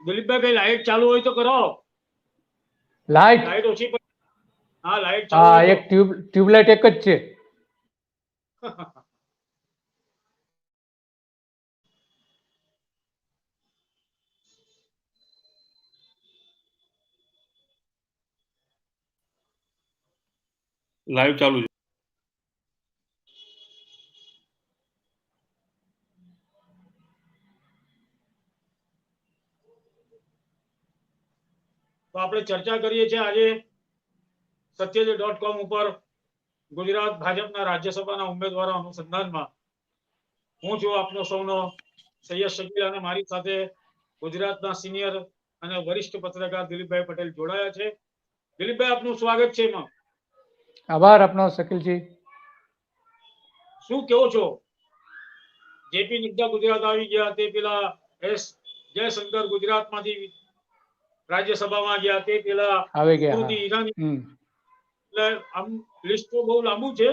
દિલીપભાઈ કઈ લાઈટ ચાલુ હોય તો કરો. લાઈટ ઓછી પડે. હા, લાઈટ ચાલુ હોય એક ટ્યુબલાઇટ એક જ છે. લાઈવ ચાલુ છે. તો આપણે ચર્ચા કરીએ છીએ આજે સત્યજી.com ઉપર ગુજરાત ભાજપના રાજ્યસભાના ઉમેદવારો અનુસંધાનમાં. હું છું આપનો સૌનો સૈયદ શકીલ અને મારી સાથે ગુજરાતના સિનિયર અને વરિષ્ઠ પત્રકાર દિલીપભાઈ પટેલ જોડાયા છે. દિલીપભાઈ, આપનું સ્વાગત છે એમાં. આભાર આપનો શકીલજી. શું કેવો છો? જેપી નડ્ડા ગુજરાત આવી ગયા, તે પેલા એસ જયશંકર ગુજરાતમાંથી રાજ્યસભામાં ગયા, તે પેલા આવી ગયા. સ્મૃતિ ઈરાની. એટલે આમ લિસ્ટ તો બહુ લાંબુ છે.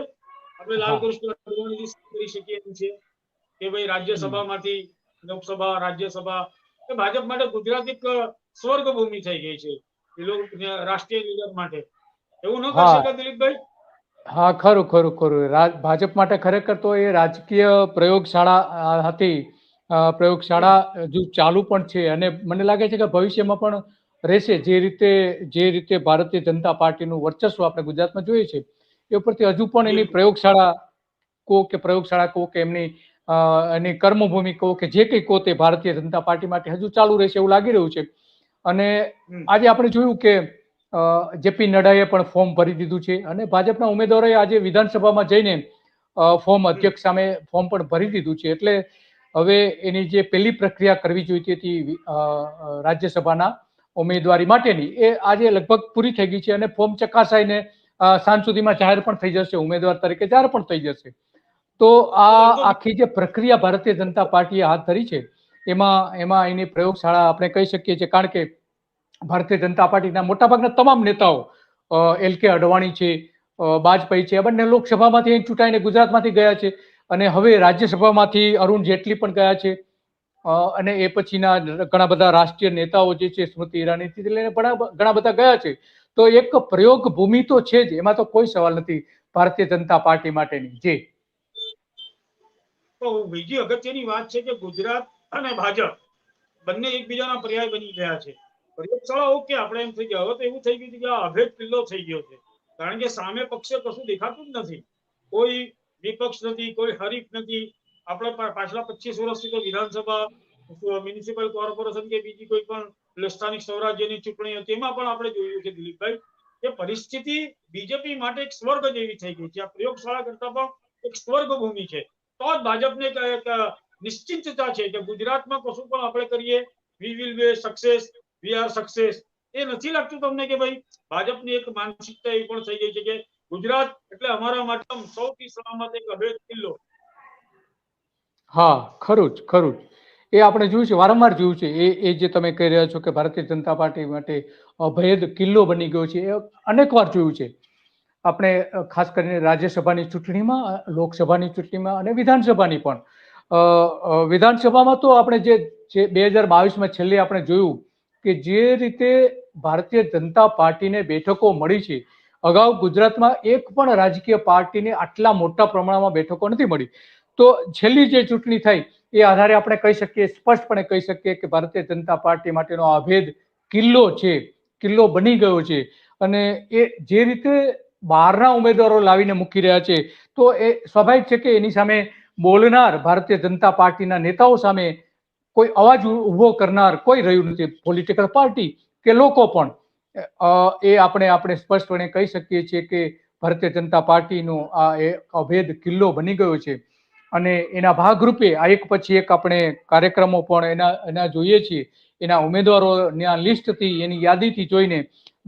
આપણે લાલકૃષ્ણ અડવાણીથી કરી શકીએ એમ છે કે ભાઈ રાજ્યસભામાંથી લોકસભા, રાજ્યસભા એ ભાજપ માટે ગુજરાત એક સ્વર્ગ ભૂમિ થઈ ગઈ છે એ લોકો રાષ્ટ્રીય લીડર માટે. એવું ન કરી શકે દિલીપભાઈ? હા, ખરું ખરું ખરું. ભાજપ માટે ખરેખર તો એ રાજકીય પ્રયોગશાળા હતી. પ્રયોગશાળા હજુ ચાલુ પણ છે અને મને લાગે છે કે ભવિષ્યમાં પણ રહેશે. જે રીતે ભારતીય જનતા પાર્ટીનું વર્ચસ્વ આપણે ગુજરાતમાં જોઈએ છે એ ઉપરથી હજુ પણ એની પ્રયોગશાળા કહો કે એની કર્મભૂમિ કહો કે જે કંઈ કહો તે ભારતીય જનતા પાર્ટી માટે હજુ ચાલુ રહેશે એવું લાગી રહ્યું છે. અને આજે આપણે જોયું કે જેપી નડ્ડાએ પણ ફોર્મ ભરી દીધું છે અને ભાજપના ઉમેદવારોએ આજે વિધાનસભામાં જઈને ફોર્મ અધ્યક્ષ સામે ફોર્મ પણ ભરી દીધું છે. એટલે હવે એની જે પહેલી પ્રક્રિયા કરવી જોઈતી હતી રાજ્યસભાના ઉમેદવારી માટેની, એ આજે લગભગ પૂરી થઈ ગઈ છે અને ફોર્મ ચકાસાઈને સાંજ સુધીમાં જાહેર પણ થઈ જશે, ઉમેદવાર તરીકે જાહેર પણ થઈ જશે. તો આ આખી જે પ્રક્રિયા ભારતીય જનતા પાર્ટીએ હાથ ધરી છે એમાં એની પ્રયોગશાળા આપણે કહી શકીએ છીએ. કારણ કે ભારતીય જનતા પાર્ટીના મોટાભાગના તમામ નેતાઓ, એલ.કે. અડવાણી છે, વાજપેયી છે, આ બંને લોકસભામાંથી ચૂંટાઈને ગુજરાતમાંથી ગયા છે અને હવે રાજ્યસભામાંથી અરુણ જેટલી પણ ગયા છે અને એ પછીના ઘણા બધા રાષ્ટ્રીય નેતાઓ જે છે, સ્મૃતિ ઈરાનીથી લઈને ઘણા બધા ગયા છે. તો એક પ્રયોગ ભૂમિ તો છે જ, એમાં તો કોઈ સવાલ નથી ભારતીય જનતા પાર્ટી માટેની. જે તો બીજી અગત્યની વાત છે કે ગુજરાત અને ભાજપ બંને એકબીજાના પર્યાય બની ગયા છે. પ્રયોગશાળા ઓકે, આપણે એમ થઈ ગયા. હવે તો એવું થઈ ગયું છે કે આ અભેદ કિલ્લો થઈ ગયો છે. કારણ કે સામે પક્ષે કશું દેખાતું જ નથી. કોઈ વિપક્ષ નથી, કોઈ હરીફ નથી. આપણે પાછલા 25 વર્ષથી તો વિધાનસભા, મ્યુનિસિપલ કોર્પોરેશન કે બીજી કોઈ પણ સ્થાનિક સ્વરાજ્યની ચૂંટણી હતી, એમાં પણ આપણે જોયું છે દિલીપભાઈ કે પરિસ્થિતિ બીજેપી માટે એક સ્વર્ગ જેવી થઈ ગઈ છે. આ પ્રયોગશાળા કરતા પણ એક સ્વર્ગ ભૂમિ છે. તો જ ભાજપને એક નિશ્ચિતતા છે કે ગુજરાતમાં કશું પણ આપણે કરીએ, we will be success, we are success. એ નથી લાગતું તમને કે ભાઈ ભાજપની એક માનસિકતા એ પણ થઈ ગઈ છે કે ગુજરાત એટલે અમારા માટે સૌથી સલામત એક અભેદ કિલ્લો? હા, ખરું જ ખરું જ. એ આપણે જોયું છે, વારંવાર જોયું છે. એ જે તમે કહી રહ્યા છો કે ભારતીય જનતા પાર્ટી માટે અભેદ કિલ્લો બની ગયો છે, એ અનેક વાર જોયું છે. આપણે ખાસ કરીને રાજ્યસભાની ચૂંટણીમાં, લોકસભાની ચૂંટણીમાં અને વિધાનસભાની પણ. વિધાનસભામાં તો આપણે જે 2022માં છેલ્લે આપણે જોયું કે જે રીતે ભારતીય જનતા પાર્ટીને બેઠકો મળી છે, અગાઉ ગુજરાતમાં એક પણ રાજકીય પાર્ટીને આટલા મોટા પ્રમાણમાં બેઠકો નથી મળી. તો છેલ્લી જે ચૂંટણી થઈ એ આધારે આપણે કહી શકીએ, સ્પષ્ટપણે કહી શકીએ કે ભારતીય જનતા પાર્ટી માટેનો અભેદ કિલ્લો છે, કિલ્લો બની ગયો છે. અને એ જે રીતે બહારના ઉમેદવારો લાવીને મૂકી રહ્યા છે, તો એ સ્વાભાવિક છે કે એની સામે બોલનાર ભારતીય જનતા પાર્ટીના નેતાઓ સામે કોઈ અવાજ ઉભો કરનાર કોઈ રહ્યું નથી, પોલિટિકલ પાર્ટી કે લોકો પણ. એ આપણે સ્પષ્ટપણે કહી શકીએ છીએ કે ભારતીય જનતા પાર્ટીનો આ અભેદ કિલ્લો બની ગયો છે. અને એના ભાગરૂપે આ એક પછી એક આપણે કાર્યક્રમો પણ એના જોઈએ છીએ. એના ઉમેદવારોના લિસ્ટથી, એની યાદીથી જોઈને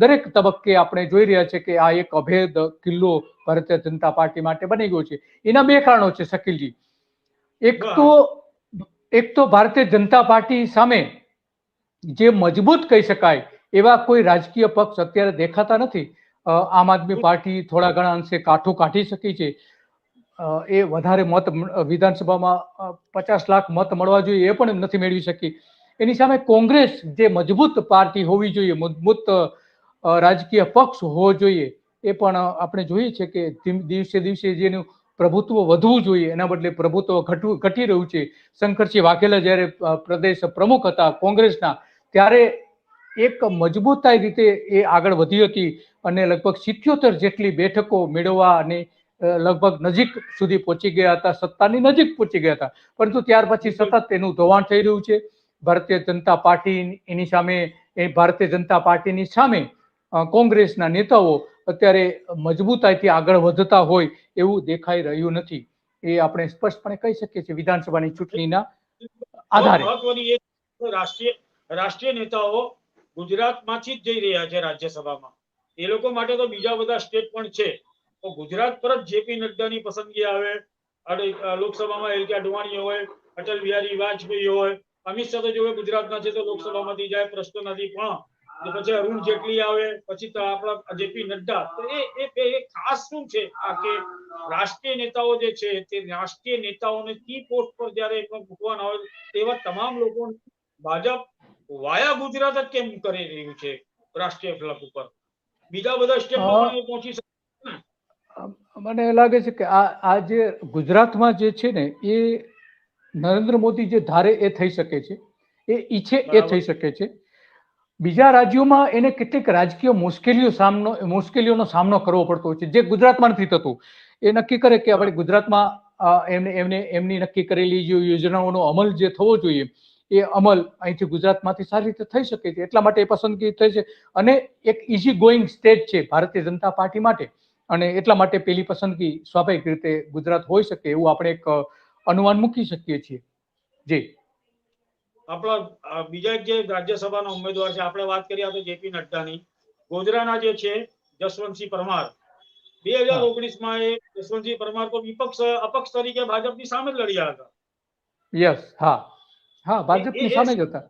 દરેક તબક્કે આપણે જોઈ રહ્યા છે કે આ એક અભેદ કિલ્લો ભારતીય જનતા પાર્ટી માટે બની ગયો છે. એના બે કારણો છે શકીલજી. એક તો ભારતીય જનતા પાર્ટી સામે જે મજબૂત કહી શકાય એવા કોઈ રાજકીય પક્ષ અત્યારે દેખાતા નથી. આમ આદમી પાર્ટી થોડા ઘણા અંશે કાઠું કાઢી શકી છે. એ વધારે મત વિધાનસભામાં 50 લાખ મત મળવા જોઈએ એ પણ નથી મેળવી શકી. એની સામે કોંગ્રેસ જે મજબૂત પાર્ટી હોવી જોઈએ, મજબૂત રાજકીય પક્ષ હોવો જોઈએ, એ પણ આપણે જોઈએ છે કે દિવસે દિવસે જેનું પ્રભુત્વ વધવું જોઈએ એના બદલે પ્રભુત્વ ઘટી રહ્યું છે. શંકરસિંહ વાઘેલા જ્યારે પ્રદેશ પ્રમુખ હતા કોંગ્રેસના, ત્યારે એક મજબૂતાઈ રીતે એ આગળ વધી હતી અને લગભગ 77 જેટલી બેઠકો મેળવવા અને લગભગ નજીક સુધી પહોંચી ગયા હતા, સત્તાની નજીક પહોંચી ગયા હતા. પરંતુ ત્યાર પછી સતત એનું ધોવાણ થઈ રહ્યું છે. ભારતીય જનતા પાર્ટી એની સામે, ભારતીય જનતા પાર્ટીની સામે કોંગ્રેસના નેતાઓ અત્યારે મજબૂતાઈથી આગળ વધતા હોય એવું દેખાઈ રહ્યું નથી. એ આપણે સ્પષ્ટપણે કહી શકીએ છીએ વિધાનસભાની ચૂંટણીના આધારે. મહત્વની એક રાષ્ટ્રીય નેતાઓ ગુજરાતમાંથી જ જઈ રહ્યા છે રાજ્યસભામાં. એ લોકો માટે તો બીજા બધા સ્ટેટ પણ છે, તો ગુજરાત પર જ જેપી નડ્ડાની પસંદગી આવે. લોકસભામાં એલ કે અડવાણી હોય, અટલ બિહારી વાજપેયી હોય, અમિત શાહ તો જો ગુજરાતના છે તો લોકસભામાંથી જાય, પ્રશ્ન નથી. પણ પછી અરુણ જેટલી આવે, પછી આપણા જેપી નડ્ડા, તો એ ખાસ શું છે આ કે રાષ્ટ્રીય નેતાઓ જે છે તે રાષ્ટ્રીય નેતાઓને કી પોસ્ટ પર જ્યારે મૂકવાના હોય તેવા તમામ લોકો ભાજપ વાયા ગુજરાત જ કેમ કરી રહ્યું છે રાષ્ટ્રીય ફલક ઉપર? બીજા બધા સ્ટેટમાં પણ પહોંચી શકે. મને લાગે છે કે આ જે ગુજરાતમાં જે છે ને, એ નરેન્દ્ર મોદી જે ધારે એ થઈ શકે છે, એ ઈચ્છે એ થઈ શકે છે. બીજા રાજ્યોમાં એને કેટલીક રાજકીય મુશ્કેલીઓનો સામનો કરવો પડતો હોય છે, જે ગુજરાતમાં નથી થતું. એ નક્કી કરે કે આપણે ગુજરાતમાં એમની નક્કી કરેલી જે યોજનાઓનો અમલ જે થવો જોઈએ એ અમલ અહીંથી ગુજરાતમાંથી સારી રીતે થઈ શકે છે. એટલા માટે એ પસંદગી થઈ છે અને એક ઇઝી ગોઈંગ સ્ટેટ છે ભારતીય જનતા પાર્ટી માટે, અને એટલા માટે પેલી પસંદગી સ્વાભાવિક રીતે ગુજરાત હોઈ શકે એવું આપણે એક અનુમાન મૂકી શકીએ છીએ. જી, આપણા બીજા જે રાજ્યસભાના ઉમેદવાર છે, આપણે વાત કરીએ તો જેપી નડ્ડાની. ગોધરાના જે છે જસવંતસિંહ પરમાર, 2019માં એ જસવંતસિંહ પરમાર તો અપક્ષ તરીકે ભાજપની સામે જ લડ્યા હતા. યસ, હા, ભાજપની સામે જ હતા.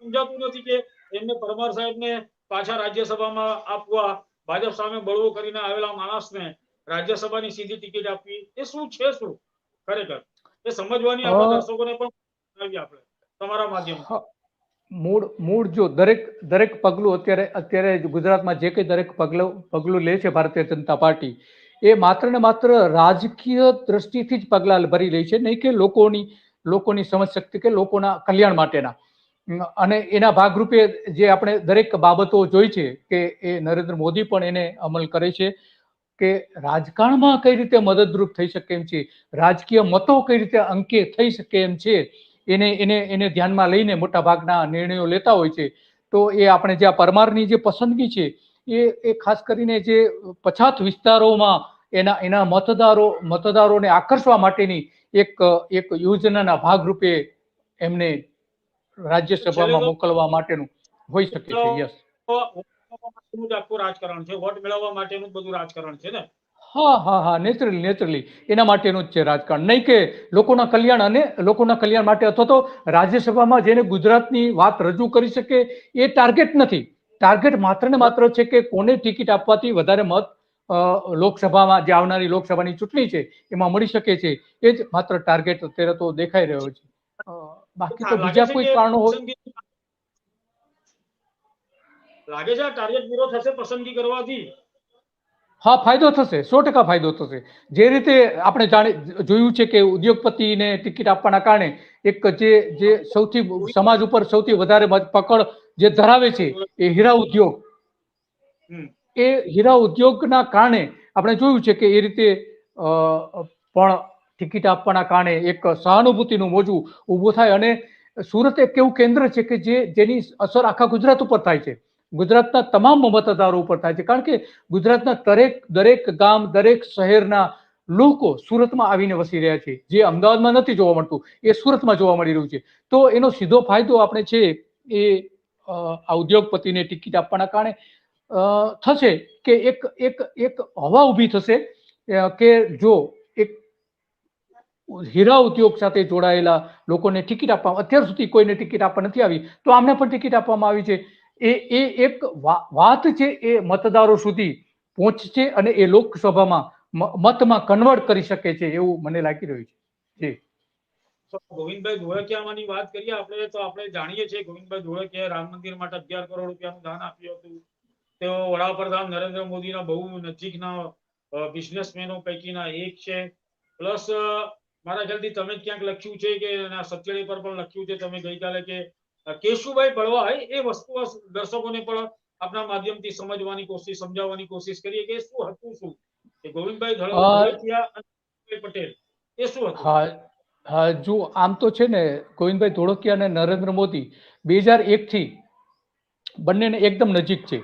સમજાતું નથી કે એમને પરમાર સાહેબને પાછા રાજ્યસભામાં આપવા, ભાજપ સામે બળવો કરીને આવેલા માણસને રાજ્યસભાની સીધી ટિકિટ આપવી, એ શું છે? શું ખરેખર એ સમજવાની આપણા દર્શકોને પણ આપણે તમારા માધ્યમથી મૂળ જો દરેક પગલું અત્યારે ગુજરાતમાં જે કંઈ દરેક પગલું લે છે ભારતીય જનતા પાર્ટી, એ માત્ર ને માત્ર રાજકીય દ્રષ્ટિથી જ પગલાં ભરી રહી છે, નહીં કે લોકોની સમજ શક્તિ કે લોકોના કલ્યાણ માટેના. અને એના ભાગરૂપે જે આપણે દરેક બાબતો જોઈ છે કે એ નરેન્દ્ર મોદી પણ એને અમલ કરે છે કે રાજકારણમાં કઈ રીતે મદદરૂપ થઈ શકે એમ છે, રાજકીય મતો કઈ રીતે અંકે થઈ શકે એમ છે, એને ધ્યાનમાં લઈને મોટા ભાગના નિર્ણયો લેતા હોય છે. તો એ આપણે જે આ પરમારની જે પસંદગી છે એ ખાસ કરીને જે પછાત વિસ્તારોમાં એના મતદારોને આકર્ષવા માટેની એક યોજનાના ભાગરૂપે એમને રાજ્યસભામાં મોકલવા માટેનું હોઈ શકે છે. યસ, આખું રાજકારણ છે, વોટ મેળવવા માટેનું બધું રાજકારણ છે ને. હા, નેચરલી એના માટેનું જ છે રાજકારણ, નહીં કે લોકોના કલ્યાણ માટે અથવા તો રાજ્યસભામાં જેને ગુજરાતની વાત રજૂ કરી શકે એ ટાર્ગેટ નથી. ટાર્ગેટ માત્ર ને માત્ર છે કે કોને ટિકિટ આપવાથી વધારે મત લોકસભામાં, જે આવનારી લોકસભાની ચૂંટણી છે એમાં મળી શકે છે, એ જ માત્ર ટાર્ગેટ અત્યારે તો દેખાઈ રહ્યો છે. બાકી તો બીજા કોઈ કારણો હોય. લાગે છે આ ટાર્ગેટ પૂરો થશે પસંદગી કરવાથી? હા, ફાયદો થશે, 100% ફાયદો થશે. જે રીતે આપણે જોયું છે કે ઉદ્યોગપતિને ટિકિટ આપવાના કારણે એક જે સૌથી સમાજ ઉપર સૌથી વધારે પકડ જે ધરાવે છે એ હીરા ઉદ્યોગ, એ હીરા ઉદ્યોગના કારણે આપણે જોયું છે કે એ રીતે પણ ટિકિટ આપવાના કારણે એક સહાનુભૂતિનું મોજું ઊભું થાય. અને સુરત એક એવું કેન્દ્ર છે કે જેની અસર આખા ગુજરાત ઉપર થાય છે, ગુજરાતના તમામ મતદારો ઉપર થાય છે, કારણ કે ગુજરાતના દરેક ગામ, દરેક શહેરના લોકો સુરતમાં આવીને વસી રહ્યા છે. જે અમદાવાદમાં નથી જોવા મળતું એ સુરતમાં જોવા મળી રહ્યું છે. તો એનો સીધો ફાયદો આપણે છે એ આ ઉદ્યોગપતિને ટિકિટ આપવાના કારણે થશે કે એક હવા ઊભી થશે કે જો એક હીરા ઉદ્યોગ સાથે જોડાયેલા લોકોને ટિકિટ આપવા, અત્યાર સુધી કોઈને ટિકિટ આપવા નથી આવી, તો આમને પણ ટિકિટ આપવામાં આવી છે. એ એક વાત છે, એ મતદારો સુધી પહોંચશે અને એ લોકસભામાં મતમાં કન્વર્ટ કરી શકે છે એવું મને લાગી રહ્યું છે. ગોવિંદભાઈ ધોળકિયામાંની વાત કરીએ આપણે તો આપણે જાણીએ છીએ ગોવિંદભાઈ ધોળકિયાએ રામ મંદિર માટે 11 કરોડ રૂપિયાનું દાન આપ્યું હતું. તેઓ વડાપ્રધાન નરેન્દ્ર મોદીના બહુ નજીકના બિઝનેસમેનો પૈકીના એક છે. પ્લસ મારા ખ્યાલથી તમે ક્યાંક લખ્યું છે કે એના સત્યડી પર પણ લખ્યું છે તમે ગઈકાલે કે કેશુભાઈ બળવાઈ એ વસ્તુ દર્શકોને પણ આપના માધ્યમથી સમજવાની કોશિશ સમજાવવાની કોશિશ કરીએ કે શું હતું શું કે ગોવિંદભાઈ ધોળકિયા અને પટેલ એ શું હતું. હા હા, જો આમ તો છે ને ગોવિંદભાઈ ધોળકિયા અને નરેન્દ્ર મોદી 2001 થી બંનેને એકદમ નજીક છે.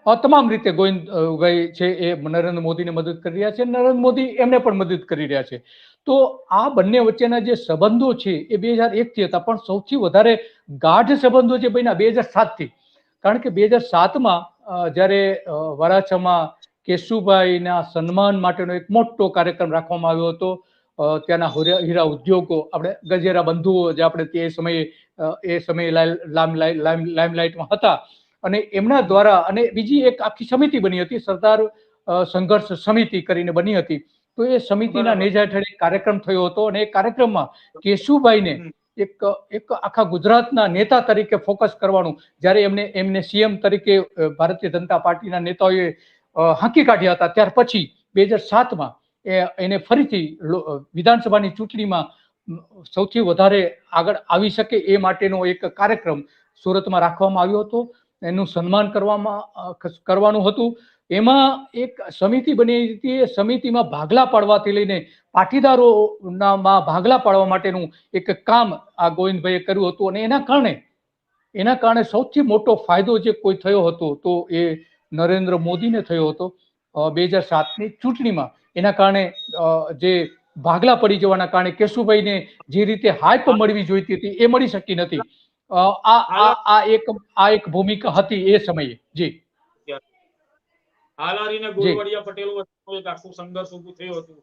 તમામ રીતે ગોવિંદભાઈ છે એ નરેન્દ્ર મોદીને મદદ કરી રહ્યા છે, નરેન્દ્ર મોદી એમને પણ મદદ કરી રહ્યા છે. તો આ બંને વચ્ચેના જે સંબંધો છે એ 2001 થી હતા, પણ સૌથી વધારે ગાઢ સંબંધો જે બન્યા 2007 થી. કારણ કે 2007માં જ્યારે વરાછામાં કેશુભાઈના સન્માન માટેનો એક મોટો કાર્યક્રમ રાખવામાં આવ્યો હતો. ત્યાંના હીરા ઉદ્યોગો, આપણે ગજેરા બંધુઓ જે આપણે એ સમયે લાઇમલાઇટમાં હતા, અને એમના દ્વારા અને બીજી એક આખી સમિતિ બની હતી, સરદાર સંઘર્ષ સમિતિ કરીને બની હતી. તો એ સમિતિના નેજા હેઠળ એક કાર્યક્રમ થયો હતો, અને એ કાર્યક્રમમાં કેશુભાઈને એક આખા ગુજરાતના નેતા તરીકે ફોકસ કરવાનું, જ્યારે એમને સીએમ તરીકે ભારતીય જનતા પાર્ટીના નેતાઓએ હાંકી કાઢ્યા હતા, ત્યાર પછી 2007માં એને ફરીથી વિધાનસભાની ચૂંટણીમાં સૌથી વધારે આગળ આવી શકે એ માટેનો એક કાર્યક્રમ સુરતમાં રાખવામાં આવ્યો હતો. એનું સન્માન કરવાનું હતું. એમાં એક સમિતિ બની હતી. એ સમિતિમાં ભાગલા પાડવાથી લઈને પાટીદારોમાં ભાગલા પાડવા માટેનું એક કામ આ ગોવિંદભાઈએ કર્યું હતું, અને એના કારણે સૌથી મોટો ફાયદો જે કોઈ થયો હતો તો એ નરેન્દ્ર મોદીને થયો હતો 2007ની ચૂંટણીમાં. એના કારણે જે ભાગલા પડી જવાના કારણે કેશુભાઈને જે રીતે હાઈપ મળવી જોઈતી હતી એ મળી શકી નથી. આ એક ભૂમિકા હતી એ સમયે. જી હાલારીને ગોળવડિયા પટેલ વચ્ચે એક આખું સંઘર્ષ ઊભું થયું હતું.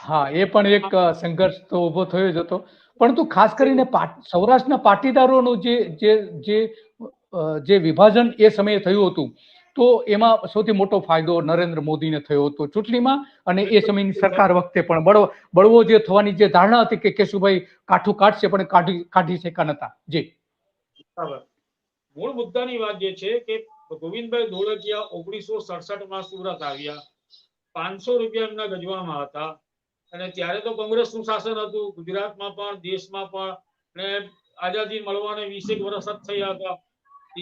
હા, એ પણ એક સંઘર્ષ તો ઉભો થયો જ હતો. પરંતુ ખાસ કરીને સૌરાષ્ટ્રના પાટીદારોનું જે વિભાજન એ સમયે થયું હતું, તો એમાં સૌથી મોટો ફાયદો નરેન્દ્ર મોદીને થયો હતો ચૂંટણીમાં. અને એ સમયની સરકાર વખતે પણ બળવો જે થવાની જે ધારણા હતી કે કેશુભાઈ કાઠું કાઢશે, પણ કાઢી શક્યા નતા. જી મૂળ મુદ્દાની વાત જે છે કે ગોવિંદભાઈ ધોળકિયા 1967માં સુરત આવ્યા. 500 રૂપિયા એમના ગજવામાં હતા, અને ત્યારે તો કોંગ્રેસનું શાસન હતું ગુજરાતમાં પણ દેશમાં પણ, અને આઝાદી મળવાને 20 વર્ષ જ થયા હતા.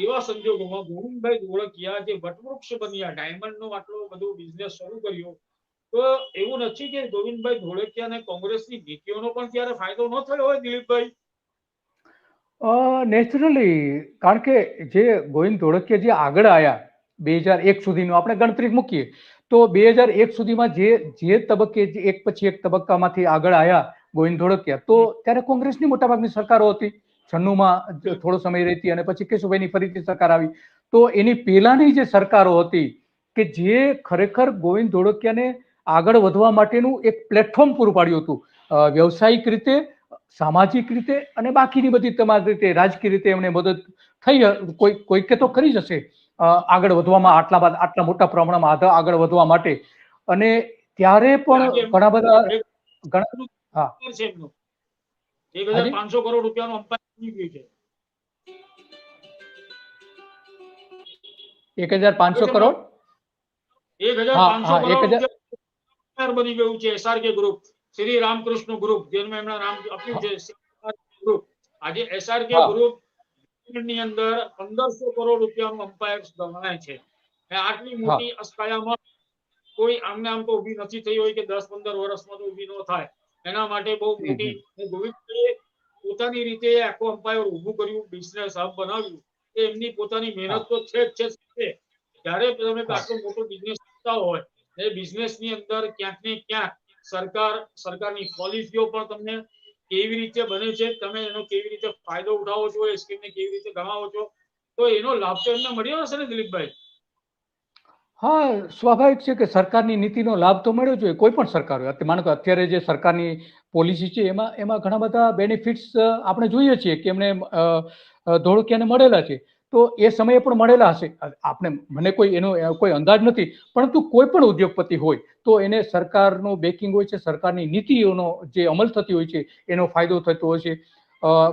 એવા સંજોગોમાં ગોવિંદભાઈ ધોળકિયા જે વટવૃક્ષ બન્યા, ડાયમંડનો આટલો બધો બિઝનેસ શરૂ કર્યો, તો એવું નથી કે ગોવિંદભાઈ ધોળકિયાને કોંગ્રેસની નીતિઓનો પણ ત્યારે ફાયદો ન થયો હોય દિલીપભાઈ? નેચરલી, કારણ કે જે ગોવિંદ ધોળકિયા જે આગળ આવ્યા 2001 સુધીનું આપણે ગણતરી મૂકીએ તો 2001 સુધીમાં જે તબક્કે એક પછી એક તબક્કામાંથી આગળ આવ્યા ગોવિંદ ધોળકિયા, તો ત્યારે કોંગ્રેસની મોટાભાગની સરકારો હતી. 96માં થોડો સમય રહેતી, અને પછી કેશુભાઈની ફરીથી સરકાર આવી. તો એની પહેલાની જે સરકારો હતી કે જે ખરેખર ગોવિંદ ધોળકિયાને આગળ વધવા માટેનું એક પ્લેટફોર્મ પૂરું પાડ્યું હતું, વ્યવસાયિક રીતે, સામાજિક રીતે અને બાકીની બધી તમારી રીતે રાજકીય રીતે એમને મદદ થઈ. કોઈકે તો કરી જશે આગળ વધવામાં, આટલા મોટા પ્રમાણમાં આગળ વધવા માટે. અને ત્યારે પણ ઘણા બધા 1500 કરોડ રૂપિયાનું અમ્પાયર બની ગયું છે. 1500 કરોડ 1500 કરોડ અમ્પાયર બની ગયું છે. SRK group, Shri Ramakrishna group, જેનું એમના નામ આપ્યું છે ગ્રુપ. આજે એસઆરકે ગ્રુપ ની અંદર 1500 કરોડ રૂપિયાનું અમ્પાયર ગણાય છે. આટલી મોટી અસ્કાયામાં કોઈ આમને આમ તો ઊભી નથી થઈ હોય કે 10-15 વર્ષમાં તો ઊભી ન થાય. એના માટે બહુ મોટી ગોવિંદભાઈએ પોતાની રીતે આખો અમ્પાયર ઊભું કર્યું, બિઝનેસ હબ બનાવ્યું. એ એમની પોતાની મહેનત તો છે જ છે. જ્યારે તમે આટલો મોટો બિઝનેસ કરતા હોય, એ બિઝનેસની અંદર ક્યાંક ને ક્યાંક સરકારની પોલિસીઓ પણ તમને કેવી રીતે બને છે, તમે એનો કેવી રીતે ફાયદો ઉઠાવો છો, એ સ્કીમને કેવી રીતે ગણાવો છો, તો એનો લાભ તો એમને મળ્યો હશે ને દિલીપભાઈ? હા, સ્વાભાવિક છે કે સરકારની નીતિનો લાભ તો મળ્યો જોઈએ, કોઈ પણ સરકાર હોય. માનો કે અત્યારે જે સરકારની પોલિસી છે એમાં ઘણા બધા બેનિફિટ્સ આપણે જોઈએ છીએ કે એમને ધોળકિયાને મળેલા છે. તો એ સમયે પણ મળેલા હશે. આપણે મને કોઈ એનો કોઈ અંદાજ નથી, પરંતુ કોઈ પણ ઉદ્યોગપતિ હોય તો એને સરકારનું બેકિંગ હોય છે, સરકારની નીતિઓનો જે અમલ થતી હોય છે એનો ફાયદો થતો હોય છે.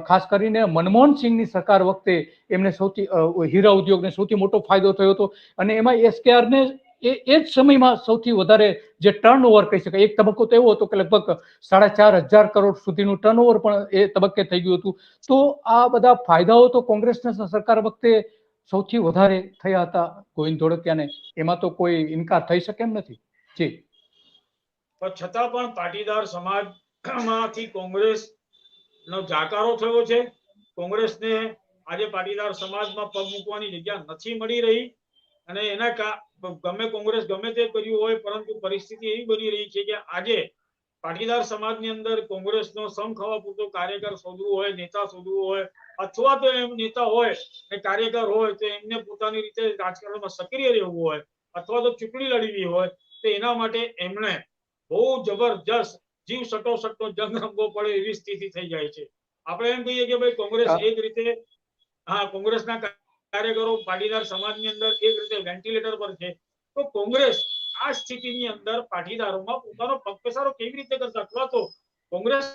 ખાસ કરીને મનમોહન સિંહની સરકાર વખતે એમને સૌથી હીરા ઉદ્યોગને સૌથી મોટો ફાયદો થયો હતો, અને એમાં એસકેઆરને એ જ સમયમાં સૌથી વધારે જે ટર્નઓવર કહી શકાય, એક તબક્કો તો એવો હતો કે લગભગ 4,500 કરોડ સુધીનું ટર્નઓવર પણ એ તબક્કે થઈ ગયું હતું. તો આ બધા ફાયદાઓ તો કોંગ્રેસના સરકાર વખતે સૌથી વધારે થયા હતા ગોવિંદ ધોળકિયાને, એમાં તો કોઈ ઇનકાર થઈ શકે એમ નથી. જી, પણ છતાં પણ પાટીદાર સમાજમાંથી કોંગ્રેસ નો જાકારો થયો છે. કોંગ્રેસને આજે પાટીદાર સમાજમાં પગ મૂકવાની જગ્યા નથી મળી રહી, અને એના ગમે કોંગ્રેસ ગમે તે કર્યું હોય, પરંતુ પરિસ્થિતિ એવી બની રહી છે કે આજે પાટીદાર સમાજની અંદર કોંગ્રેસનો સમ ખાવા પૂરતો કાર્યકર શોધવું હોય, નેતા શોધવું હોય, અથવા તો એમ નેતા હોય ને કાર્યકર હોય તો એમને પોતાની રીતે રાજકારણમાં સક્રિય રહેવું હોય, અથવા તો ચૂંટણી લડવી હોય, તો એના માટે એમણે બહુ જબરજસ્ત જીવ સટોસટનો જંગ રમવો પડે એવી સ્થિતિ થઈ જાય છે. આપણે એમ કહીએ કે ભાઈ કોંગ્રેસ એક રીતે, હા, કોંગ્રેસના કાર્યકરો પાટીદાર સમાજની અંદર એક રીતે વેન્ટિલેટર પર છે, તો કોંગ્રેસ આ સ્થિતિની અંદર પાટીદારોમાં પોતાનો પગપેસારો કેવી રીતે કરશે, અથવા તો કોંગ્રેસ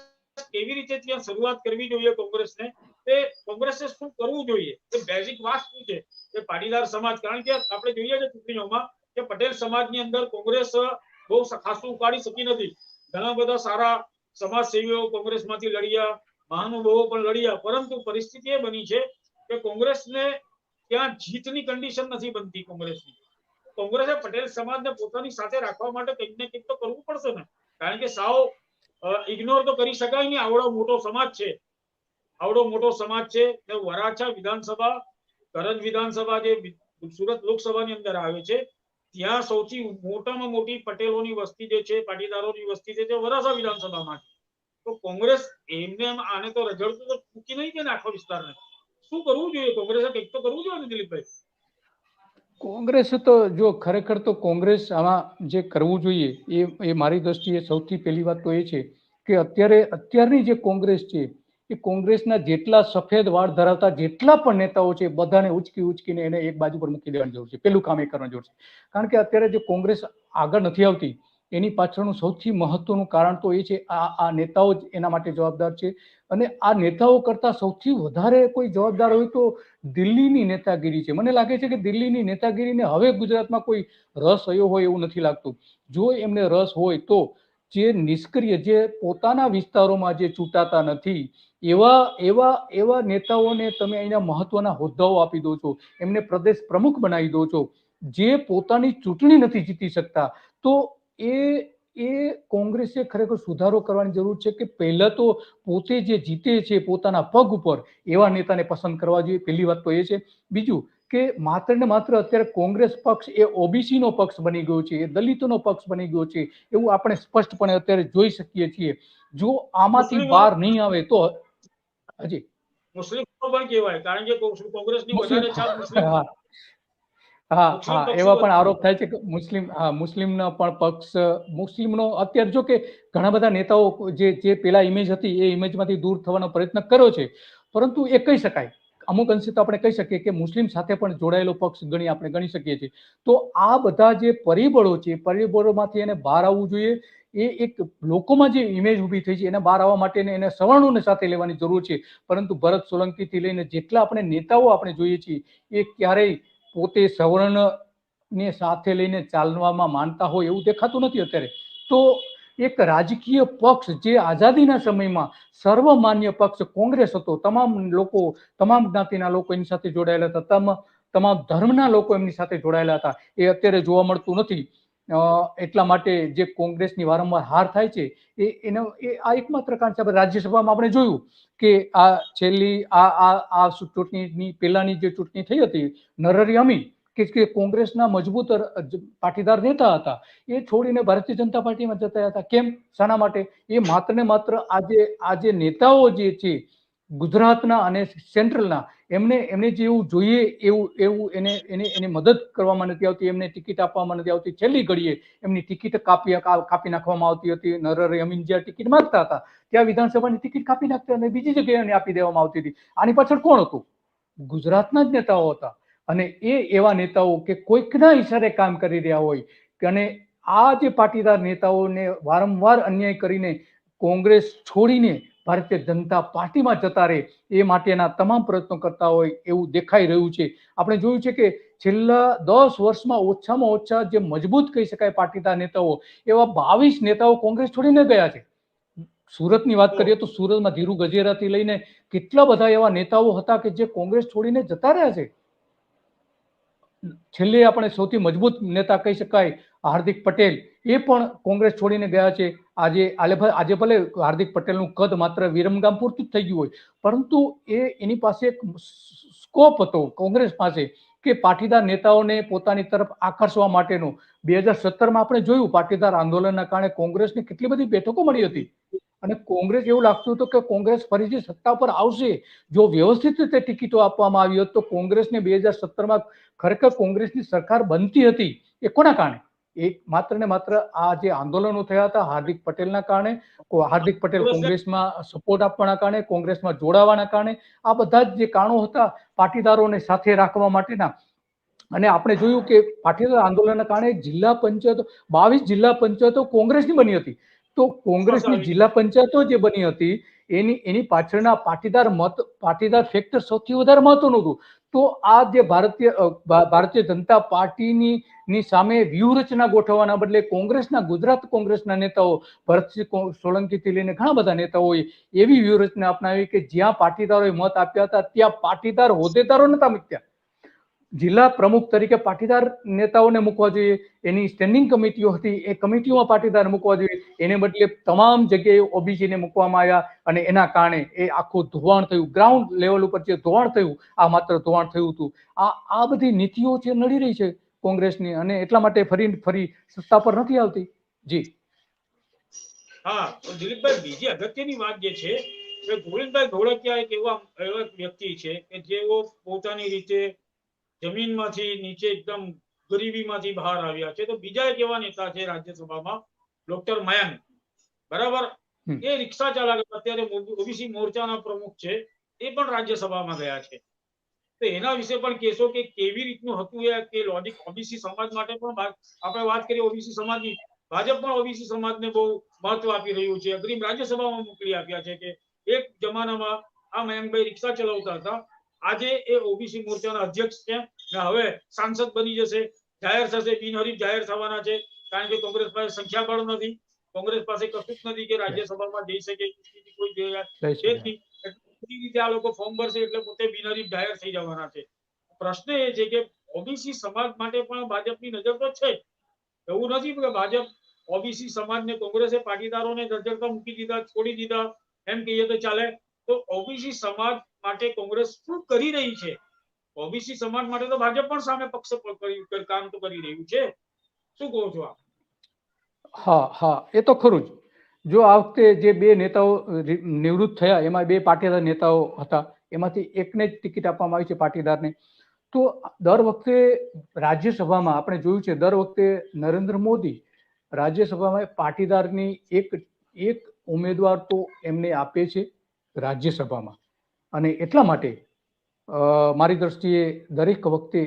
કેવી રીતે ત્યાં શરૂઆત કરવી જોઈએ કોંગ્રેસને, તે કોંગ્રેસે શું કરવું જોઈએ, એ બેઝિક વાત શું છે કે પાટીદાર સમાજ, કારણ કે આપણે જોઈએ છે ચૂંટણીઓમાં કે પટેલ સમાજની અંદર કોંગ્રેસ બહુ ખાસું ઉપાડી શકી નથી. ઘણા બધા સારા સમાજસેવીઓ કોંગ્રેસમાંથી લડ્યા, મહાનુભાવો પણ લડ્યા, પરંતુ પરિસ્થિતિ એ બની છે કે કોંગ્રેસને ત્યાં જીતની કન્ડિશન નથી બનતી. કોંગ્રેસે પટેલ સમાજને પોતાની સાથે રાખવા માટે કંઈક ને કંઈક તો કરવું પડશે ને, કારણ કે સાવ ઇગ્નોર તો કરી શકાય નહીં. આવડો મોટો સમાજ છે ને વરાછા વિધાનસભા, કરજ વિધાનસભા જે સુરત લોકસભાની અંદર આવે છે, ત્યાં સૌથી મોટામાં મોટી પટેલોની વસ્તી જે છે, પાટીદારોની વસ્તી છે, તે વરાછા વિધાનસભામાં છે. તો કોંગ્રેસ એમને આને તો રજડતું તો મૂકી નહીં કે આખો વિસ્તારને. શું કરવું જોઈએ કોંગ્રેસે? કંઈક તો કરવું જોઈએ ને દિલીપભાઈ. કોંગ્રેસે તો જો ખરેખર તો કોંગ્રેસ આમાં જે કરવું જોઈએ એ મારી દ્રષ્ટિએ સૌથી પહેલી વાત તો એ છે કે અત્યારની જે કોંગ્રેસ છે એ કોંગ્રેસના જેટલા સફેદ વાળ ધરાવતા જેટલા પણ નેતાઓ છે બધાને ઉચકીને એને એક બાજુ પર મૂકી દેવાની જરૂર છે. પેલું કામ એ કરવાની જરૂર છે. કારણ કે અત્યારે જે કોંગ્રેસ આગળ નથી આવતી એની પાછળનું સૌથી મહત્વનું કારણ તો એ છે આ નેતાઓ જ એના માટે જવાબદાર છે. અને આ નેતાઓ કરતા સૌથી વધારે કોઈ જવાબદાર હોય તો દિલ્હીની નેતાગીરી છે. મને લાગે છે કે દિલ્હીની નેતાગીરીને હવે ગુજરાતમાં કોઈ રસ આવ્યો હોય એવું નથી લાગતું. જો એમને રસ હોય તો જે નિષ્ક્રિય, જે પોતાના વિસ્તારોમાં જે ચૂંટાતા નથી એવા નેતાઓને તમે અહીંના મહત્વના હોદ્દાઓ આપી દો છો, એમને પ્રદેશ પ્રમુખ બનાવી દો છો, જે પોતાની ચૂંટણી નથી જીતી શકતા. તો એ કોંગ્રેસે ખરેખર સુધારો કરવાની જરૂર છે કે પહેલા તો પોતે જે જીતે છે પોતાના પગ ઉપર એવા નેતાને પસંદ કરવા જોઈએ. પહેલી વાત તો એ છે. બીજું કે માત્ર ને માત્ર અત્યારે કોંગ્રેસ પક્ષ એ ઓબીસી નો પક્ષ બની ગયો છે, એ દલિતોનો પક્ષ બની ગયો છે, એવું આપણે સ્પષ્ટપણે અત્યારે જોઈ શકીએ છીએ. જો આમાંથી બહાર નહીં આવે તો હજી મુસ્લિમ પણ કહેવાય, કારણ કે કોંગ્રેસની મુસ્લિમ, વધારે છાપ મુસ્લિમ એવા પણ આરોપ થાય છે કે મુસ્લિમના પણ પક્ષ, મુસ્લિમનો અત્યારે જો કે ઘણા બધા નેતાઓ જે પેલા ઇમેજ હતી એ ઇમેજમાંથી દૂર થવાનો પ્રયત્ન કર્યો છે, પરંતુ એ કહી શકાય અમુક અંશે તો આપણે કહી શકીએ કે મુસ્લિમ સાથે પણ જોડાયેલો પક્ષ આપણે ગણી શકીએ છીએ. તો આ બધા જે પરિબળો છે પરિબળોમાંથી એને બહાર આવવું જોઈએ. એ એક લોકોમાં જે ઇમેજ ઊભી થઈ છે એને બહાર આવવા માટે એને સવર્ણોને સાથે લેવાની જરૂર છે. પરંતુ ભરત સોલંકી થી લઈને જેટલા આપણે નેતાઓ આપણે જોઈએ છીએ એ ક્યારેય પોતે સવર્ણને સાથે લઈને ચાલવામાં માનતા હોય એવું દેખાતું નથી અત્યારે. તો એક રાજકીય પક્ષ જે આઝાદીના સમયમાં સર્વમાન્ય પક્ષ કોંગ્રેસ હતો, તમામ લોકો, તમામ જ્ઞાતિના લોકો એની સાથે જોડાયેલા હતા, તમામ ધર્મના લોકો એમની સાથે જોડાયેલા હતા, એ અત્યારે જોવા મળતું નથી. એટલા માટે જે કોંગ્રેસની વારંવાર હાર થાય છે આ એકમાત્ર કારણ છે. રાજ્યસભામાં આપણે જોયું કે આ છેલ્લી આ ચૂંટણીની પહેલાની જે ચૂંટણી થઈ હતી, નરહરી અમીન કે કોંગ્રેસના મજબૂત પાટીદાર નેતા હતા, એ છોડીને ભારતીય જનતા પાર્ટીમાં જતા હતા. કેમ? શાના માટે? એ માત્ર ને માત્ર આજે નેતાઓ જે છે ગુજરાતના અને સેન્ટ્રલના, એમને જેવું જોઈએ એવું એને મદદ કરવામાં નથી આવતી, એમને ટિકિટ આપવામાં નથી આવતી. છેલ્લી ઘડીએ એમની ટિકિટ કાપી નાખવામાં આવતી હતી. નરહરી અમીન જ્યાં ટિકિટ માંગતા હતા ત્યાં વિધાનસભાની ટિકિટ કાપી નાખતા અને બીજી જગ્યાએ આપી દેવામાં આવતી હતી. આની પાછળ કોણ હતું? ગુજરાતના જ નેતાઓ હતા અને એ એવા નેતાઓ કે કોઈકના ઈશારે કામ કરી રહ્યા હોય અને આ જે પાટીદાર નેતાઓને વારંવાર અન્યાય કરીને કોંગ્રેસ છોડીને ભારતીય જનતા પાર્ટીમાં જતા રહે એ માટેના તમામ પ્રયત્નો કરતા હોય એવું દેખાઈ રહ્યું છે. આપણે જોયું છે કે છેલ્લા 10 વર્ષમાં ઓછામાં ઓછા જે મજબૂત કહી શકાય પાટીદાર નેતાઓ એવા 22 નેતાઓ કોંગ્રેસ છોડીને ગયા છે. સુરતની વાત કરીએ તો સુરતમાં ધીરુ ગજેરાથી લઈને કેટલા બધા એવા નેતાઓ હતા કે જે કોંગ્રેસ છોડીને જતા રહ્યા છે. છેલ્લે આપણે સૌથી મજબૂત નેતા કહી શકાય હાર્દિક પટેલ, એ પણ કોંગ્રેસ છોડીને ગયા છે. આજે ભલે હાર્દિક પટેલનું કદ માત્ર વિરમગામ પૂરતું જ થઈ ગયું હોય, પરંતુ એની પાસે એક સ્કોપ હતો કોંગ્રેસ પાસે કે પાટીદાર નેતાઓને પોતાની તરફ આકર્ષવા માટેનો. 2017માં આપણે જોયું પાટીદાર આંદોલનના કારણે કોંગ્રેસને કેટલી બધી બેઠકો મળી હતી અને કોંગ્રેસ એવું લાગતું હતું કે કોંગ્રેસ ફરીથી સત્તા પર આવશે. જો વ્યવસ્થિત રીતે ટિકિટો આપવામાં આવી હોત તો કોંગ્રેસને 2017માં ખરેખર કોંગ્રેસની સરકાર બનતી હતી. એ કોના કારણે? એક માત્ર ને માત્ર આ જે આંદોલનો થયા હતા હાર્દિક પટેલના કારણે, હાર્દિક પટેલ કોંગ્રેસમાં સપોર્ટ આપવાના કારણે, કોંગ્રેસમાં જોડાવાના કારણે, આ બધા જ જે કારણો હતા પાટીદારોને સાથે રાખવા માટેના. અને આપણે જોયું કે પાટીદાર આંદોલનના કારણે જિલ્લા પંચાયતો 22 જિલ્લા પંચાયતો કોંગ્રેસની બની હતી. તો કોંગ્રેસની જિલ્લા પંચાયતો જે બની હતી એની પાછળના પાટીદાર ફેક્ટર સૌથી વધારે મહત્વનું હતું. તો આ જે ભારતીય જનતા પાર્ટીની સામે વ્યૂહરચના ગોઠવવાના બદલે ગુજરાત કોંગ્રેસના નેતાઓ ભરતસિંહ સોલંકીથી લઈને ઘણા બધા નેતાઓએ એવી વ્યૂહરચના અપનાવી કે જ્યાં પાટીદારોએ મત આપ્યા હતા ત્યાં પાટીદાર હોદ્દેદારો નતા મૂક્યા. જિલ્લા પ્રમુખ તરીકે પાટીદાર નેતાઓને મૂકવા જોઈએ. એની સ્ટેન્ડિંગ કમિટીઓ હતી એ કમિટીઓમાં પાટીદાર મૂકવા જોઈએ. એને બદલે તમામ જગ્યાએ ઓબીસીને મૂકવામાં આવ્યા અને એના કારણે એ આખું ધોવાણ થયું. ગ્રાઉન્ડ લેવલ ઉપર જે ધોવાણ થયું આ માત્ર ધોવાણ થયું હતું. આ બધી નીતિઓ જે નડી રહી છે કોંગ્રેસની અને એટલા માટે ફરી સત્તા પર નથી આવતી. જી હા દિલીપભાઈ, બીજી અગત્યની વાત જે છે કે ગોવિંદભાઈ ધોળકિયા એક એવા વ્યક્તિ છે કે જેઓ પોતાની રીતે જમીનમાંથી નીચે એકદમ ગરીબીમાંથી બહાર આવ્યા છે. તો બીજા એક એવા નેતા છે રાજ્યસભામાં ડોક્ટર મયંક, બરાબર, એ રિક્ષા ચાલક અત્યારે ઓબીસી મોરચાના પ્રમુખ છે, એ પણ રાજ્યસભામાં ગયા છે. તો એના વિશે પણ કહેશો કે કેવી રીતનું હતું એ કે લોજિક ઓબીસી સમાજ માટે પણ આપણે વાત કરીએ ઓબીસી સમાજની, ભાજપ પણ ઓબીસી સમાજને બહુ મહત્વ આપી રહ્યું છે. અગ્રીમ રાજ્યસભામાં મોકલી આપ્યા છે કે એક જમાનામાં આ મયંકભાઈ રિક્ષા ચલાવતા હતા, આજે એ ઓબીસી મોરચાના અધ્યક્ષ છે ને હવે સાંસદ બની જશે, જાહેર થશે, બિનહરીફ જાહેર થવાના છે. કારણ કે કોંગ્રેસ પાસે સંખ્યાબળ નથી, કોંગ્રેસ પાસે કશું જ નથી કે રાજ્યસભામાં જઈ શકે. કોઈ રીતે આ લોકો ફોર્મ ભરશે એટલે પોતે બિનહરીફ જાહેર થઈ જવાના છે. પ્રશ્ન એ છે કે ઓબીસી સમાજ માટે પણ ભાજપની નજર તો છે. એવું નથી કે ભાજપ ઓબીસી સમાજને, કોંગ્રેસે પાટીદારોને જર્જરતા મૂકી દીધા, છોડી દીધા એમ કહીએ તો ચાલે. તો ઓબીસી સમાજ માટે કોંગ્રેસ શું કરી રહી છે? ઓબીસી સમાજ માટે તો ભાજપ પણ સામે પક્ષ કામ તો કરી રહ્યું છે. શું કહો છો આપ? હા, એ તો ખરું જ. જો આ વખતે જે બે નેતાઓ નિવૃત્ત થયા એમાં બે પાટીદાર નેતાઓ હતા, એમાંથી એકને જ ટિકિટ આપવામાં આવી છે પાટીદારને. તો દર વખતે રાજ્યસભામાં આપણે જોયું છે, દર વખતે નરેન્દ્ર મોદી રાજ્યસભામાં પાટીદારની એક ઉમેદવાર તો એમને આપે છે રાજ્યસભામાં. અને એટલા માટે મારી દ્રષ્ટિએ દરેક વખતે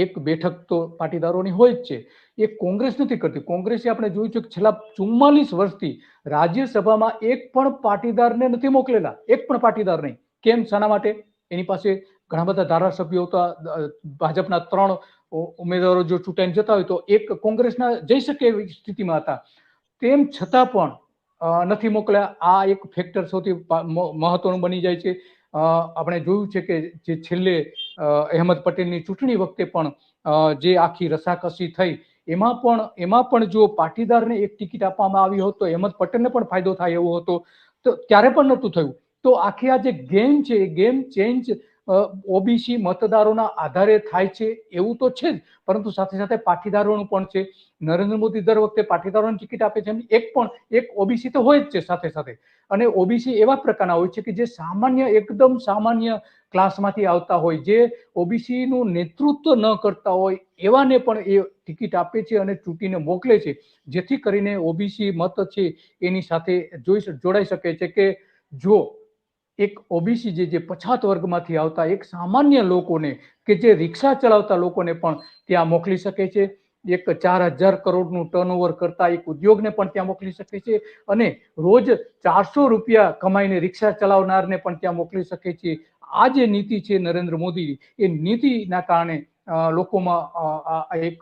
એક બેઠક તો પાટીદારોની હોય જ છે. એ કોંગ્રેસ નથી કરતી. કોંગ્રેસે આપણે જોયું છે કે છેલ્લા 44 વર્ષથી રાજ્યસભામાં એક પણ પાટીદારને નથી મોકલેલા, એક પણ પાટીદાર નહીં. કેમ, શાના માટે? એની પાસે ઘણા બધા ધારાસભ્યો હતા, ભાજપના 3 ઉમેદવારો જો ચૂંટાઈને જતા હોય તો એક કોંગ્રેસના જઈ શકે એવી સ્થિતિમાં હતા. તેમ છતાં પણ નથી મોકલ્યા. આ એક ફેક્ટર સૌથી મહત્વનું બની જાય છે. આપણે જોયું છે કે જે છેલ્લે અહેમદ પટેલની ચૂંટણી વખતે પણ જે આખી રસાકસી થઈ એમાં પણ જો પાટીદારને એક ટિકિટ આપવામાં આવી હોત તો અહેમદ પટેલને પણ ફાયદો થાય એવો હતો, તો ત્યારે પણ નહોતું થયું. તો આખી આ જે ગેમ છે એ ગેમ ચેન્જ ઓબીસી મતદારોના આધારે થાય છે એવું તો છે જ, પરંતુ સાથે સાથે પાટીદારોનું પણ છે. નરેન્દ્ર મોદી દર વખતે પાટીદારોને ટિકિટ આપે છે. એક ઓબીસી તો હોય જ છે સાથે સાથે. અને ઓબીસી એવા પ્રકારના હોય છે કે જે એકદમ સામાન્ય ક્લાસમાંથી આવતા હોય, જે ઓબીસી નું નેતૃત્વ ન કરતા હોય એવાને પણ એ ટિકિટ આપે છે અને ચૂંટીને મોકલે છે, જેથી કરીને ઓબીસી મત છે એની સાથે જોડાઈ શકે છે કે જો એક ઓબીસી જે પછાત વર્ગમાંથી આવતા એક સામાન્ય લોકોને કે જે રિક્ષા ચલાવતા લોકોને પણ ત્યાં મોકલી શકે છે. એક 4,000 કરોડનું ટર્નઓવર કરતા એક ઉદ્યોગને પણ ત્યાં મોકલી શકે છે અને રોજ 400 રૂપિયા કમાઈને રિક્ષા ચલાવનારને પણ ત્યાં મોકલી શકે છે. આ જે નીતિ છે નરેન્દ્ર મોદી, એ નીતિના કારણે લોકોમાં એક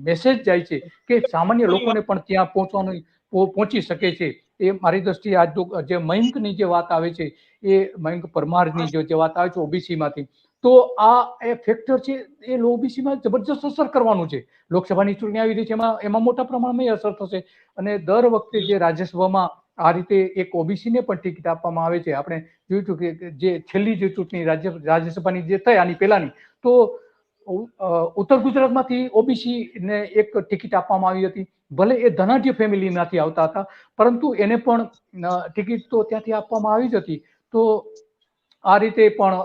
મેસેજ જાય છે કે સામાન્ય લોકોને પણ ત્યાં પહોંચી શકે છે. એ મારી દ્રષ્ટિએ આજ જે મયંકની જે વાત આવે છે, એ મયંક પરમારની જે વાત આવે છે ઓબીસી માંથી, તો આ એ ફેક્ટર છે એ ઓબીસીમાં જબરજસ્ત અસર કરવાનું છે. લોકસભાની ચૂંટણી આવી રહી છે, એમાં મોટા પ્રમાણમાં અસર થશે. અને દર વખતે જે રાજ્યસભામાં આ રીતે એક ઓબીસીને પણ ટિકિટ આપવામાં આવે છે. આપણે જોયું હતું કે જે છેલ્લી જે ચૂંટણી રાજ્યસભાની જે થઈ આની પહેલાની, તો ઉત્તર ગુજરાતમાંથી ઓબીસી ને એક ટિકિટ આપવામાં આવી હતી. ભલે એ ધનાઢ્ય ફેમિલીમાંથી આવતા હતા, પરંતુ એને પણ ટિકિટ તો ત્યાંથી આપવામાં આવી જ હતી. તો આ રીતે પણ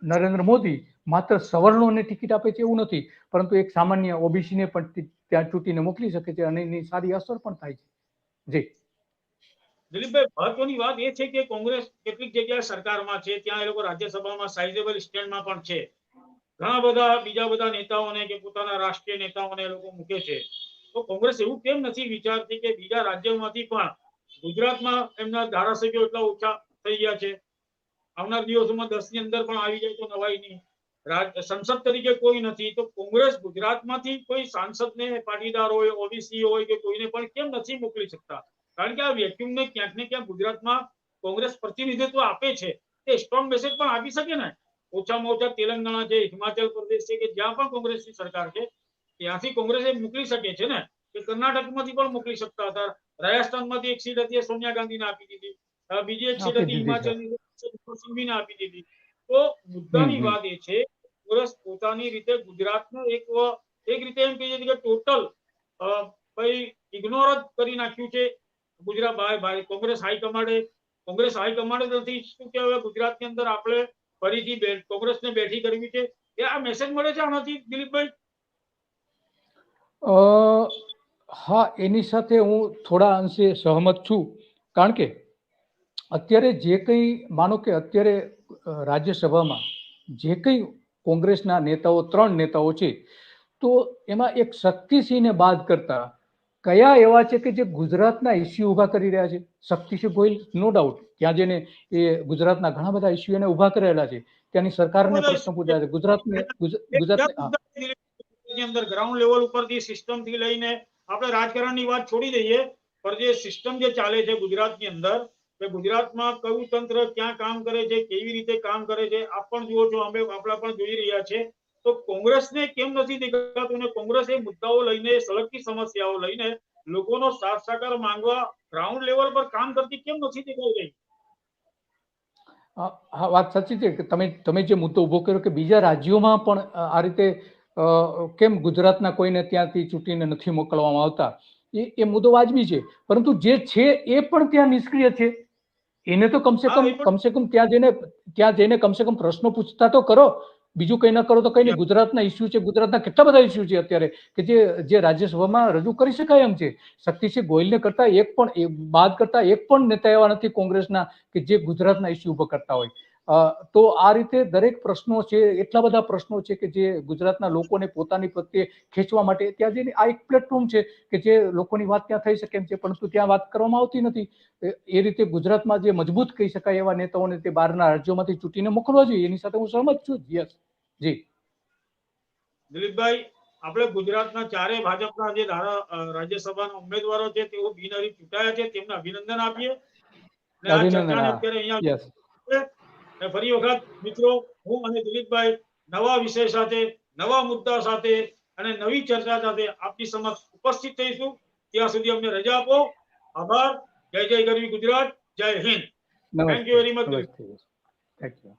નરેન્દ્ર મોદી માત્ર સવર્ણોને ટિકિટ આપે છે એવું નથી, પરંતુ એક સામાન્ય ઓબીસીને પણ ત્યાં ચૂંટીને મોકલી શકે છે અને એની સારી અસર પણ થાય છે. જી દિલીપભાઈ, મહત્વની વાત એ છે કે કોંગ્રેસ કેટલીક જગ્યાએ સરકારમાં છે, ત્યાં એ લોકો રાજ્યસભામાં સાઇઝેબલ સ્ટેન્ડમાં પણ છે. ઘણા બધા બીજા બધા નેતાઓને કે પોતાના રાષ્ટ્રીય નેતાઓને એ લોકો મૂકે છે. તો કોંગ્રેસ એવું કેમ નથી વિચારતી કે બીજા રાજ્યોમાંથી પણ ગુજરાતમાં એમના ધારાસભ્યો એટલા ઓછા થઈ ગયા છે, આવનાર દિવસોમાં 10 ની અંદર પણ આવી જાય તો નવાઈ નહીં. સંસદ તરીકે કોઈ નથી, તો કોંગ્રેસ ગુજરાતમાંથી કોઈ સાંસદને પાટીદાર હોય, ઓબીસી હોય કે કોઈને પણ કેમ નથી મોકલી શકતા? કારણ કે આ વેક્યુમને ક્યાંક ને ક્યાંક ગુજરાતમાં કોંગ્રેસ પ્રતિનિધિત્વ આપે છે, તે સ્ટ્રોંગ મેસેજ પણ આપી શકે ને. ઓછામાં ઓછા તેલંગાણા છે, હિમાચલ પ્રદેશ છે, કે જ્યાં પણ કોંગ્રેસની સરકાર છે ત્યાંથી કોંગ્રેસે મોકલી શકે છે ને. કે કર્ણાટકમાંથી પણ મોકલી શકતા હતા, રાજસ્થાનમાંથી એક સીટ હતી સોનિયા ગાંધીને આપી દીધી, બીજી એક સીટ હતી હિમાચલની સિંઘવીને આપી દીધી. તો મુદ્દાની વાત એ છે કોંગ્રેસ પોતાની રીતે ગુજરાતનો એક રીતે એમ કહીએ કે ટોટલ ભાઈ ઇગ્નોર જ કરી નાખ્યું છે ગુજરાત. ભાઈ કોંગ્રેસ હાઈકમાન્ડે નથી શું કે હવે ગુજરાતની અંદર આપણે ફરીથી કોંગ્રેસને બેઠી કરવી છે, એ આ મેસેજ મળે છે આનાથી દિલીપભાઈ? હા, એની સાથે હું થોડા અંશે સહમત છું. કારણ કે અત્યારે જે કંઈ માનો કે અત્યારે રાજ્યસભામાં જે કંઈ કોંગ્રેસના નેતાઓ 3 નેતાઓ છે, તો એમાં એક શક્તિસિંહને બાદ કરતા કયા એવા છે કે જે ગુજરાતના ઇસ્યુ ઉભા કરી રહ્યા છે? શક્તિસિંહ ગોહિલ નો ડાઉટ ત્યાં જઈને એ ગુજરાતના ઘણા બધા ઇસ્યુ એને ઉભા કરેલા છે, ત્યાંની સરકારને પ્રશ્ન પૂછ્યા છે. ગુજરાતની અંદર ગ્રાઉન્ડ લેવલ ઉપરથી સિસ્ટમથી લઈને આપણે રાજકારણની વાત છોડી દઈએ, પણ જે સિસ્ટમ જે ચાલે છે ગુજરાતની અંદર, કે ગુજરાતમાં કયું તંત્ર ક્યાં કામ કરે છે, કેવી રીતે કામ કરે છે, આપ પણ જુઓ છો, આપણા પણ જોઈ રહ્યા છે. તો કોંગ્રેસને કેમ નથી દેખાતું ને કોંગ્રેસ એ મુદ્દાઓ લઈને, સળગતી સમસ્યાઓ લઈને લોકોનો સાથ સહકાર માંગવા ગ્રાઉન્ડ લેવલ પર કામ કરતી કેમ નથી દેખાઈ રહી? હા, વાત સાચી છે કે તમે જે મુદ્દો ઉભો કર્યો કે બીજા રાજ્યોમાં પણ આ રીતે કેમ ગુજરાતના કોઈને ત્યાંથી ચૂંટીને નથી મોકલવામાં આવતા, એ મુદ્દો વાજબી છે. પરંતુ જે છે એ પણ ત્યાં નિષ્ક્રિય છે. એને તો કમસે કમ ત્યાં જઈને કમસે કમ પ્રશ્નો પૂછતા તો કરો. બીજું કંઈ ન કરો તો કંઈ નહીં. ગુજરાતના ઇસ્યુ છે, ગુજરાતના કેટલા બધા ઇસ્યુ છે અત્યારે કે જે રાજ્યસભામાં રજૂ કરી શકાય એમ છે. શક્તિસિંહ ગોહિલને કરતા બાદ કરતા એક પણ નેતા એવા નથી કોંગ્રેસના કે જે ગુજરાતના ઇસ્યુ ઉભા કરતા હોય. તો આ રીતે દરેક પ્રશ્નો છે, એટલા બધા પ્રશ્નો છે કે જે ગુજરાતના લોકોને પોતાની પ્રત્યે ખેંચવા માટે ત્યાં જઈને આ એક પ્લેટફોર્મ છે કે જે લોકોની વાત ત્યાં થઈ શકે એમ છે, પરંતુ ત્યાં વાત કરવામાં આવતી નથી. એ રીતે ગુજરાતમાં જે મજબૂત કહી શકાય એવા નેતાઓને તે બહારના રાજ્યોમાંથી ચૂંટીને મોકલવા જોઈએ. એની સાથે હું સહમત છું. યસ, જી દિલીપભાઈ, આપણે ગુજરાતના ચારે ભાજપના જે રાજ્યસભાના ઉમેદવારો છે તેઓ બિનહરીફ ચૂંટાયા છે, તેમને અભિનંદન આપીએ. અને આ ચર્ચાને અત્યારે અહીંયા ફરી વખત મિત્રો, હું અને દિલીપભાઈ નવા વિષય સાથે, નવા મુદ્દા સાથે અને નવી ચર્ચા સાથે આપની સમક્ષ ઉપસ્થિત થઈશું. ત્યાં સુધી અમને રજા આપો. આભાર. જય જય ગરવી ગુજરાત. જય Hind. Thank you very much. Thank you.